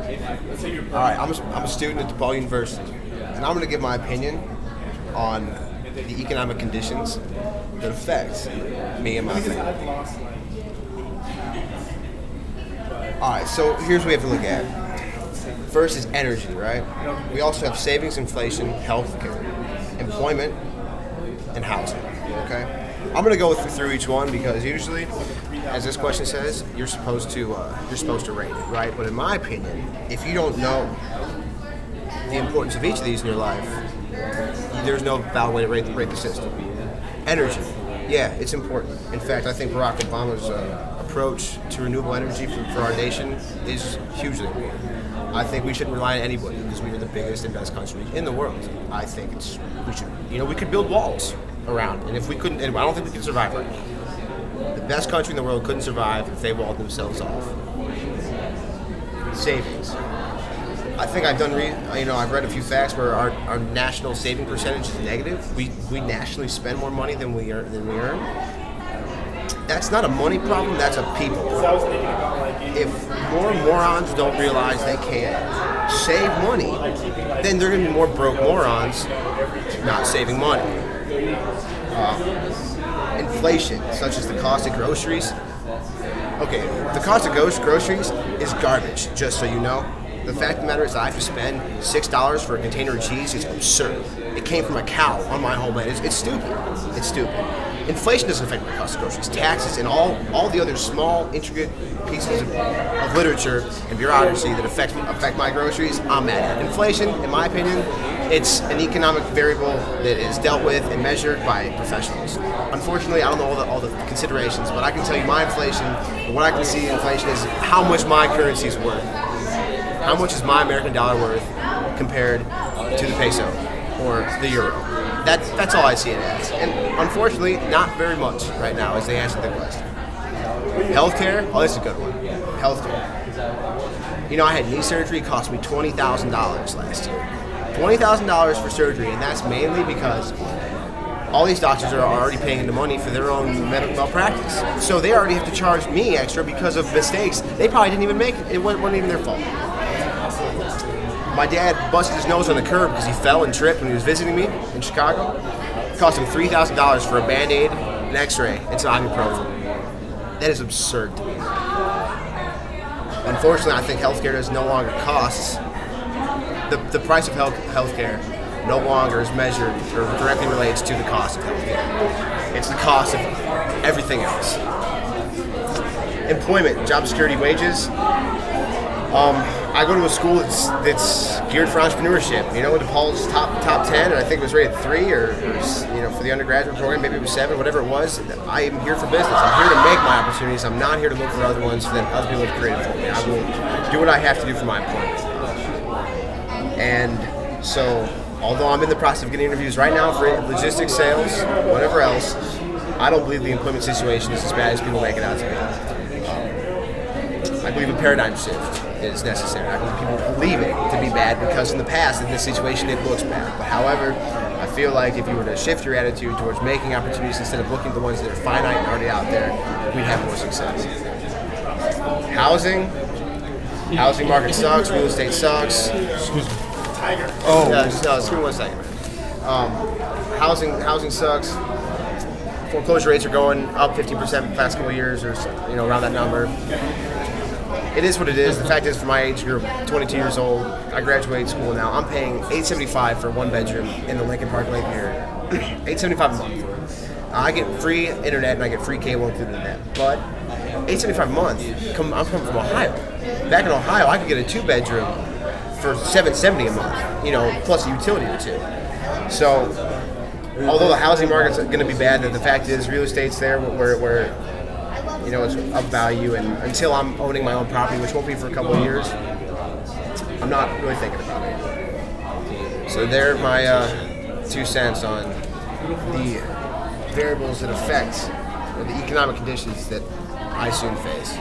All right, I'm a student at DePaul University, and I'm going to give my opinion on the economic conditions that affect me and my family. All right, so here's what we have to look at. First is energy, right? We also have savings, inflation, healthcare, employment, and housing. Okay, I'm going to go through each one because usually, as this question says, you're supposed to rate it, right? But in my opinion, if you don't know the importance of each of these in your life, there's no valid way to rate the system. Energy, yeah, it's important. In fact, I think Barack Obama's approach to renewable energy for our nation is hugely important. I think we shouldn't rely on anybody because we are the biggest and best country in the world. I think we could build walls around, and if we couldn't, and I don't think we could survive right now. The best country in the world couldn't survive if they walled themselves off. Savings. I think I've read a few facts where our national saving percentage is negative. We nationally spend more money than we earn. That's not a money problem, that's a people problem. If more morons don't realize they can't save money, then they're going to be more broke morons not saving money. Inflation, such as the cost of groceries. Okay, the cost of groceries is garbage, just so you know. The fact of the matter is that I have to spend $6 for a container of cheese is absurd. It came from a cow on my homeland. It's stupid. It's stupid. Inflation doesn't affect my cost of groceries. Taxes and all the other small, intricate pieces of literature and bureaucracy that affect my groceries, I'm mad at. Inflation, in my opinion, it's an economic variable that is dealt with and measured by professionals. Unfortunately, I don't know all the considerations, but I can tell you my inflation, and what I can see in inflation is how much my currency is worth. How much is my American dollar worth compared to the peso or the euro? That's all I see it as. And unfortunately, not very much right now as they answer the question. Healthcare? Oh, this is a good one. Healthcare. I had knee surgery. It cost me $20,000 last year. $20,000 for surgery, and that's mainly because all these doctors are already paying the money for their own medical malpractice. So they already have to charge me extra because of mistakes they probably didn't even make. It wasn't even their fault. My dad busted his nose on the curb because he fell and tripped when he was visiting me in Chicago. It cost him $3,000 for a Band-Aid, an X-ray, and some ibuprofen. That is absurd to me. Unfortunately, I think healthcare does no longer costs. The price of healthcare no longer is measured or directly relates to the cost of healthcare. It's the cost of everything else. Employment, job security, wages. I go to a school that's geared for entrepreneurship. DePaul's top 10, and I think it was rated 3, or for the undergraduate program, maybe it was 7, whatever it was. I am here for business. I'm here to make my opportunities. I'm not here to look for other ones that other people have created for me. I will do what I have to do for my employment. And so, although I'm in the process of getting interviews right now for logistics, sales, whatever else, I don't believe the employment situation is as bad as people make it out to be. I believe a paradigm shift is necessary. I believe people believe it to be bad because in the past, in this situation, it looks bad. But however, I feel like if you were to shift your attitude towards making opportunities instead of looking at the ones that are finite and already out there, we'd have more success. Housing market sucks. Real estate sucks. Oh. Yeah, excuse me 1 second. Housing sucks. Foreclosure rates are going up 15% the past couple of years, or around that number. It is what it is. The fact is, for my age group, 22 years old, I graduated school now. I'm paying $875 for 1 bedroom in the Lincoln Park Lake area. $875 a month. I get free internet and I get free cable included in that. But $875 a month. I'm coming from Ohio. Back in Ohio, I could get a 2-bedroom for $770 a month. Plus a utility or 2. So, although the housing market's going to be bad, the fact is, real estate's there where it's of value, and until I'm owning my own property, which won't be for a couple of years, I'm not really thinking about it. So there are my 2 cents on the variables that affect the economic conditions that I soon face.